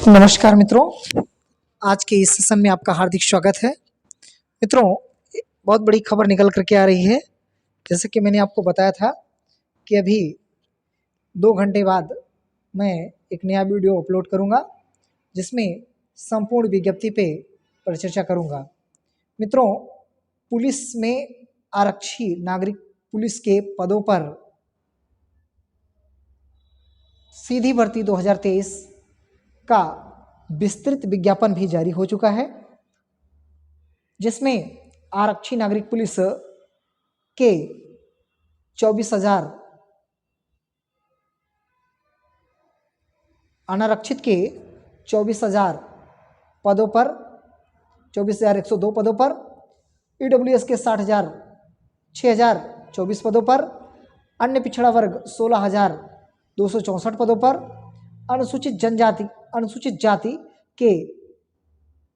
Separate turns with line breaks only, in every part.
नमस्कार मित्रों, आज के इस सेशन में आपका हार्दिक स्वागत है। मित्रों, बहुत बड़ी खबर निकल करके आ रही है। जैसे कि मैंने आपको बताया था कि अभी 2 घंटे बाद मैं एक नया वीडियो अपलोड करूंगा, जिसमें संपूर्ण विज्ञप्ति पर चर्चा करूंगा। मित्रों, पुलिस में आरक्षी नागरिक पुलिस के पदों पर सीधी भर्ती 2023 का विस्तृत विज्ञापन भी जारी हो चुका है, जिसमें आरक्षी नागरिक पुलिस के 24,000, अनारक्षित के 24,000 पदों पर 24,102 पदों पर, ईडब्ल्यूएस के 6,024 पदों पर, अन्य पिछड़ा वर्ग 16,264 पदों पर, अनुसूचित जाति के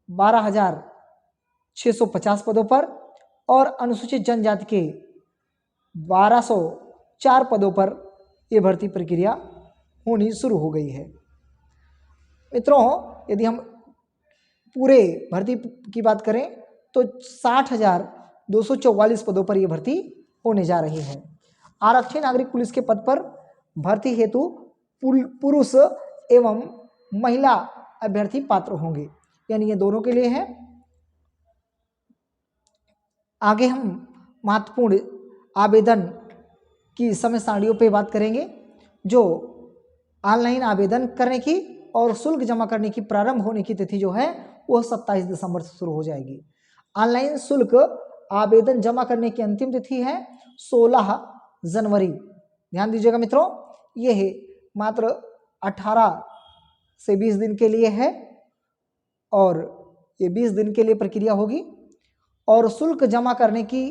12,650 पदों पर और अनुसूचित जनजाति के 1,204 पदों पर यह भर्ती प्रक्रिया होनी शुरू हो गई है। मित्रों, यदि हम पूरे भर्ती की बात करें तो 60,244 पदों पर यह भर्ती होने जा रही है। आरक्षी नागरिक पुलिस के पद पर भर्ती हेतु पुरुष एवं महिला अभ्यर्थी पात्र होंगे, यानी ये दोनों के लिए है। आगे हम महत्वपूर्ण आवेदन की समय सारणियों पे बात करेंगे। जो ऑनलाइन आवेदन करने की और शुल्क जमा करने की प्रारंभ होने की तिथि जो है वो 27 दिसंबर से शुरू हो जाएगी। ऑनलाइन शुल्क आवेदन जमा करने की अंतिम तिथि है 16 जनवरी। ध्यान दीजिएगा मित्रों, ये है मात्र 18 से 20 दिन के लिए है और ये 20 दिन के लिए प्रक्रिया होगी। और शुल्क जमा करने की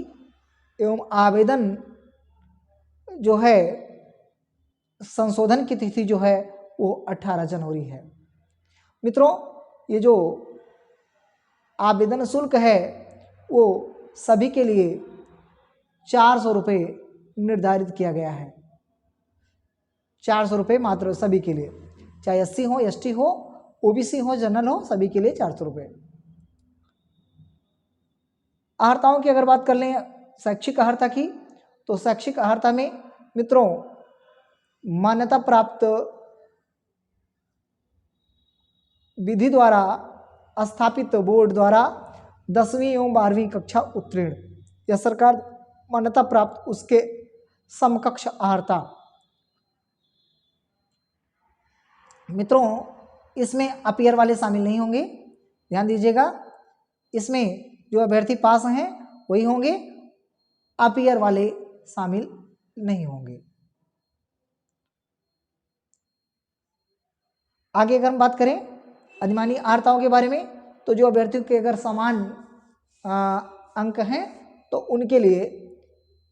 एवं आवेदन जो है संशोधन की तिथि जो है वो 18 जनवरी है। मित्रों, ये जो आवेदन शुल्क है वो सभी के लिए 400 रुपये निर्धारित किया गया है। 400 रुपये मात्र सभी के लिए, चाहे SC हो, ST हो, OBC हो, जनरल हो, सभी के लिए 400 रुपये। अहर्ताओं की अगर बात कर लें शैक्षिक अहर्ता की, तो शैक्षिक अहर्ता में मित्रों मान्यता प्राप्त विधि द्वारा स्थापित बोर्ड द्वारा 10वीं एवं 12वीं कक्षा उत्तीर्ण या सरकार मान्यता प्राप्त उसके समकक्ष अहर्ता। मित्रों, इसमें अपीयर वाले शामिल नहीं होंगे, ध्यान दीजिएगा। इसमें जो अभ्यर्थी पास हैं वही होंगे, अपीयर वाले शामिल नहीं होंगे। आगे अगर हम बात करें अधिमानी अहर्ताओं के बारे में, तो जो अभ्यर्थियों के अगर समान अंक हैं तो उनके लिए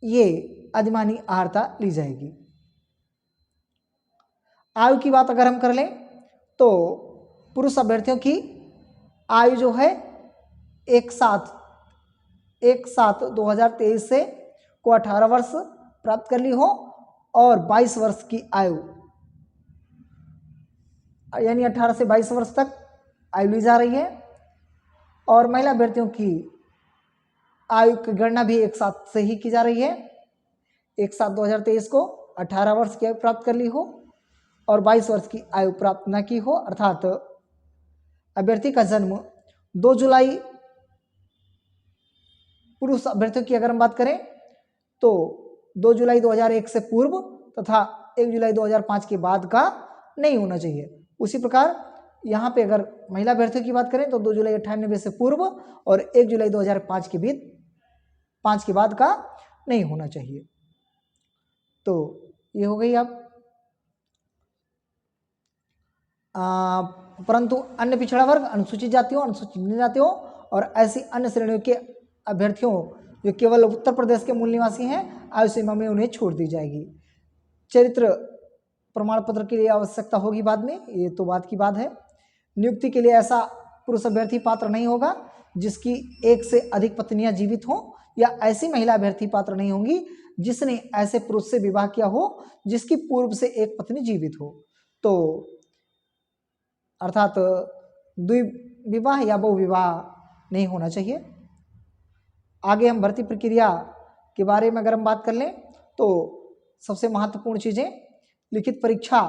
ये अधिमानी अहर्ता ली जाएगी। आयु की बात अगर हम कर लें तो पुरुष अभ्यर्थियों की आयु जो है 1/7/2023 से को 18 वर्ष प्राप्त कर ली हो और 22 वर्ष की आयु, यानी 18 से 22 वर्ष तक आयु ली जा रही है। और महिला अभ्यर्थियों की आयु की गणना भी 1/7 से ही की जा रही है। 1/7/2023 को 18 वर्ष की आयु प्राप्त कर ली हो और 22 वर्ष की आयु प्राप्त न की हो, अर्थात अभ्यर्थी का जन्म 2 जुलाई, पुरुष अभ्यर्थियों की अगर हम बात करें तो 2 जुलाई 2001 से पूर्व तथा 1 जुलाई 2005 के बाद का नहीं होना चाहिए। उसी प्रकार यहाँ पे अगर महिला अभ्यर्थियों की बात करें तो 2 जुलाई 98 से पूर्व और 1 जुलाई 2005 के बीच 5 के बाद का नहीं होना चाहिए। तो ये हो गई आप। परंतु अन्य पिछड़ा वर्ग, अनुसूचित जातियों, अनुसूचित जनजातियों और ऐसी अन्य श्रेणियों के अभ्यर्थियों जो केवल उत्तर प्रदेश के मूल निवासी हैं, आयु सीमा में उन्हें छोड़ दी जाएगी। चरित्र प्रमाण पत्र के लिए आवश्यकता होगी बाद में, ये तो बात की बात है। नियुक्ति के लिए ऐसा पुरुष अभ्यर्थी पात्र नहीं होगा जिसकी एक से अधिक पत्नियां जीवित हों, या ऐसी महिला अभ्यर्थी पात्र नहीं होंगी जिसने ऐसे पुरुष से विवाह किया हो जिसकी पूर्व से एक पत्नी जीवित हो। तो अर्थात द्विविवाह या बहुविवाह नहीं होना चाहिए। आगे हम भर्ती प्रक्रिया के बारे में अगर हम बात कर लें तो सबसे महत्वपूर्ण चीज़ें, लिखित परीक्षा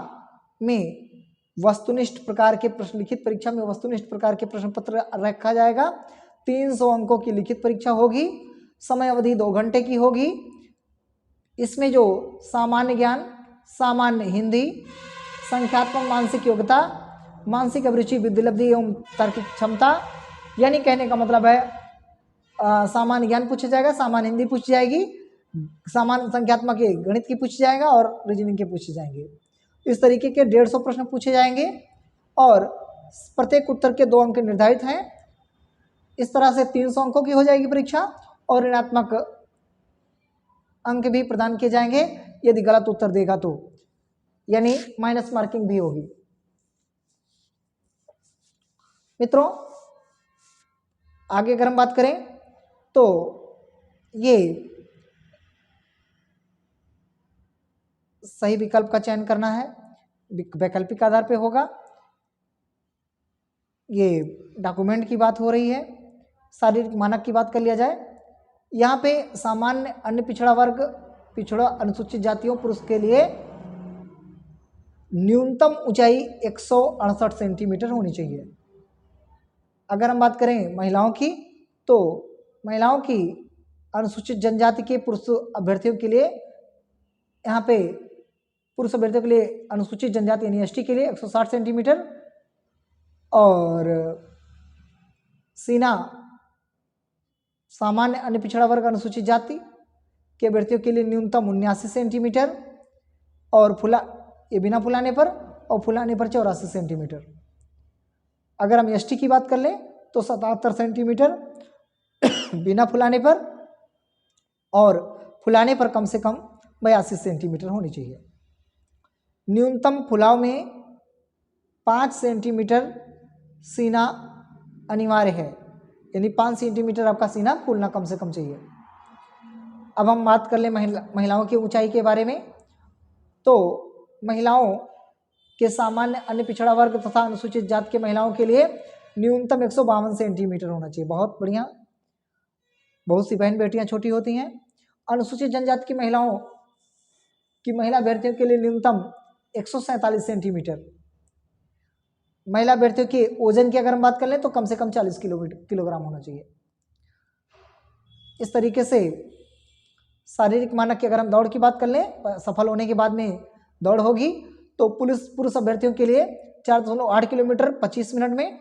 में वस्तुनिष्ठ प्रकार के प्रश्न, लिखित परीक्षा में वस्तुनिष्ठ प्रकार के प्रश्न पत्र रखा जाएगा। 300 अंकों की लिखित परीक्षा होगी, समय अवधि 2 घंटे की होगी। इसमें जो सामान्य ज्ञान, सामान्य हिंदी, संख्यात्मक मानसिक योग्यता, मानसिक अभिरुचि, बुद्धिलब्धि एवं तार्किक क्षमता, यानी कहने का मतलब है सामान्य ज्ञान पूछा जाएगा, सामान्य हिंदी पूछी जाएगी, सामान्य संख्यात्मक गणित की पूछी जाएगा और रीजनिंग के पूछे जाएंगे। इस तरीके के 150 प्रश्न पूछे जाएंगे और प्रत्येक उत्तर के 2 अंक निर्धारित हैं। इस तरह से 300 अंकों की हो जाएगी परीक्षा और ऋणात्मक अंक भी प्रदान किए जाएंगे यदि गलत उत्तर देगा तो, यानी माइनस मार्किंग भी होगी। मित्रों, आगे अगर हम बात करें तो ये सही विकल्प का चयन करना है, वैकल्पिक आधार पे होगा। ये डॉक्यूमेंट की बात हो रही है। शारीरिक मानक की बात कर लिया जाए, यहाँ पे सामान्य, अन्य पिछड़ा वर्ग, पिछड़ा, अनुसूचित जातियों, पुरुष के लिए न्यूनतम ऊंचाई 168 सेंटीमीटर होनी चाहिए। अगर हम बात करें महिलाओं की तो महिलाओं की अनुसूचित जनजाति के पुरुष अभ्यर्थियों के लिए, यहाँ पे पुरुष अभ्यर्थियों के लिए अनुसूचित जनजाति यानी एसटी के लिए 160 सेंटीमीटर और सीना सामान्य अन्य पिछड़ा वर्ग अनुसूचित जाति के अभ्यर्थियों के लिए न्यूनतम 79 सेंटीमीटर और फुला, ये बिना फुलाने पर, और फुलाने पर 84 सेंटीमीटर। अगर हम एसटी की बात कर लें तो 77 सेंटीमीटर बिना फुलाने पर और फुलाने पर कम से कम 82 सेंटीमीटर होनी चाहिए। न्यूनतम फुलाव में 5 सेंटीमीटर सीना अनिवार्य है, यानी 5 सेंटीमीटर आपका सीना फूलना कम से कम चाहिए। अब हम बात कर लें महिलाओं की ऊंचाई के बारे में तो महिलाओं के सामान्य अन्य पिछड़ा वर्ग तथा अनुसूचित जाति के महिलाओं के लिए न्यूनतम 152 सेंटीमीटर होना चाहिए। बहुत बढ़िया, बहुत सी बहन बेटियां छोटी होती हैं। अनुसूचित जनजाति की महिलाओं की महिला अभ्यर्थियों के लिए न्यूनतम 147 सेंटीमीटर। महिला अभ्यर्थियों के वजन की अगर हम बात कर लें तो कम से कम 40 किलोग्राम होना चाहिए। इस तरीके से शारीरिक मानक की अगर हम दौड़ की बात कर लें, सफल होने के बाद में दौड़ होगी तो पुरुष अभ्यर्थियों के लिए 4.8 किलोमीटर 25 मिनट में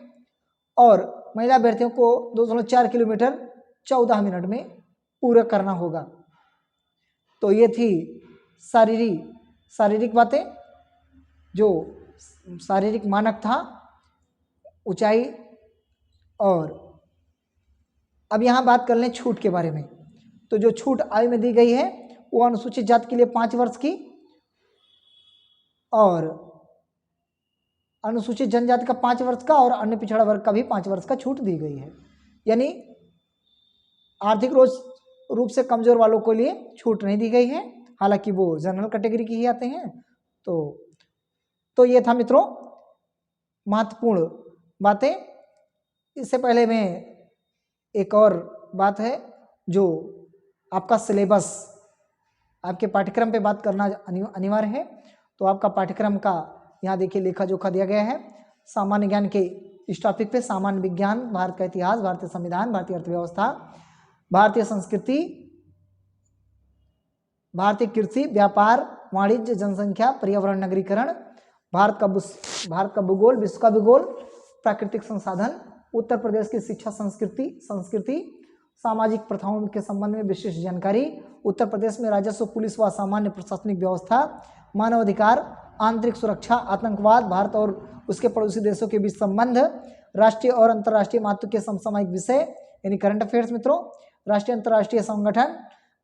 और महिला अभ्यर्थियों को 2.4 किलोमीटर 14 मिनट में पूरा करना होगा। तो ये थी शारीरिक बातें, जो शारीरिक मानक था, ऊंचाई। और अब यहाँ बात कर लें छूट के बारे में। तो जो छूट आयु में दी गई है वो अनुसूचित जाति के लिए 5 वर्ष की और अनुसूचित जनजाति का 5 वर्ष का और अन्य पिछड़ा वर्ग का भी 5 वर्ष का छूट दी गई है। यानी आर्थिक रूप से कमजोर वालों के लिए छूट नहीं दी गई है, हालांकि वो जनरल कैटेगरी के ही आते हैं। तो ये था मित्रों महत्वपूर्ण बातें। इससे पहले मैं एक और बात है जो आपका सिलेबस, आपके पाठ्यक्रम पे बात करना अनिवार्य है। तो आपका पाठ्यक्रम का यहाँ देखिए लेखा जोखा दिया गया है। सामान्य ज्ञान के इस टॉपिक पे सामान्य विज्ञान, भारत का इतिहास, भारतीय संविधान, भारतीय अर्थव्यवस्था, भारतीय संस्कृति, भारतीय कृषि, व्यापार, वाणिज्य, जनसंख्या, पर्यावरण, नगरीकरण, भारत का भूगोल, विश्व का भूगोल, प्राकृतिक संसाधन, उत्तर प्रदेश की शिक्षा संस्कृति, सामाजिक प्रथाओं के संबंध में विशिष्ट जानकारी, उत्तर प्रदेश में राजस्व, पुलिस व सामान्य प्रशासनिक व्यवस्था, मानवाधिकार, आंतरिक सुरक्षा, आतंकवाद, भारत और उसके पड़ोसी देशों के बीच संबंध, राष्ट्रीय और अंतर्राष्ट्रीय महत्व के समसामयिक विषय यानी करंट अफेयर्स मित्रों, राष्ट्रीय अंतर्राष्ट्रीय संगठन,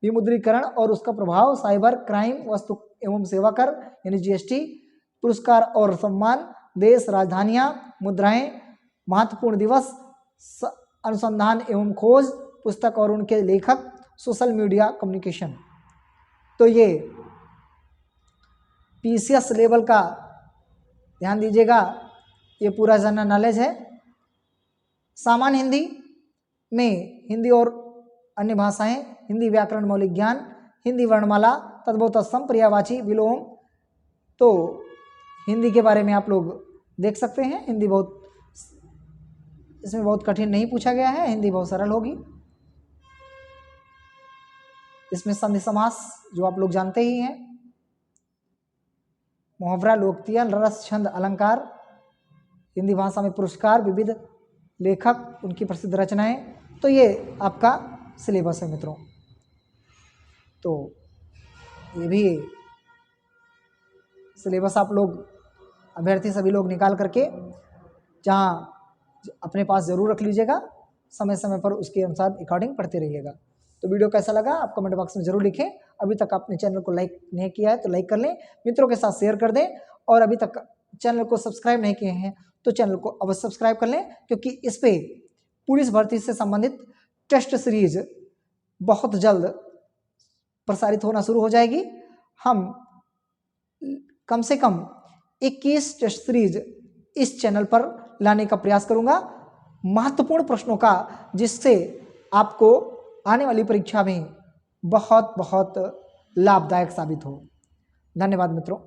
विमुद्रीकरण और उसका प्रभाव, साइबर क्राइम, वस्तु एवं सेवा कर यानी जीएसटी, पुरस्कार और सम्मान, देश, राजधानियां, मुद्राएं, महत्वपूर्ण दिवस, अनुसंधान एवं खोज, पुस्तक और उनके लेखक, सोशल मीडिया कम्युनिकेशन। तो ये पीसीएस लेवल का ध्यान दीजिएगा ये पूरा जनरल नॉलेज है। सामान्य हिंदी में हिंदी और अन्य भाषाएं, हिंदी व्याकरण मौलिक ज्ञान, हिंदी वर्णमाला, तद्भव तत्सम, पर्यायवाची, विलोम। तो हिंदी के बारे में आप लोग देख सकते हैं। हिंदी बहुत, इसमें बहुत कठिन नहीं पूछा गया है, हिंदी बहुत सरल होगी। इसमें संधि समास जो आप लोग जानते ही हैं, मुहावरा, लोकोक्तियां, रस, छंद, अलंकार, हिंदी भाषा में पुरस्कार, विविध लेखक, उनकी प्रसिद्ध रचनाएं। तो ये आपका सिलेबस है मित्रों। तो ये भी सिलेबस आप लोग अभ्यर्थी सभी लोग निकाल करके जहाँ अपने पास ज़रूर रख लीजिएगा, समय समय पर उसके अनुसार अकॉर्डिंग पढ़ते रहिएगा। तो वीडियो कैसा लगा आप कमेंट बॉक्स में ज़रूर लिखें। अभी तक आपने चैनल को लाइक नहीं किया है तो लाइक कर लें, मित्रों के साथ शेयर कर दें, और अभी तक चैनल को सब्सक्राइब नहीं किए हैं तो चैनल को अवश्य सब्सक्राइब कर लें, क्योंकि इस पे पुलिस भर्ती से संबंधित टेस्ट सीरीज बहुत जल्द प्रसारित होना शुरू हो जाएगी। हम कम से कम 21 टेस्ट सीरीज इस चैनल पर लाने का प्रयास करूंगा, महत्वपूर्ण प्रश्नों का, जिससे आपको आने वाली परीक्षा में बहुत बहुत लाभदायक साबित हो। धन्यवाद मित्रों।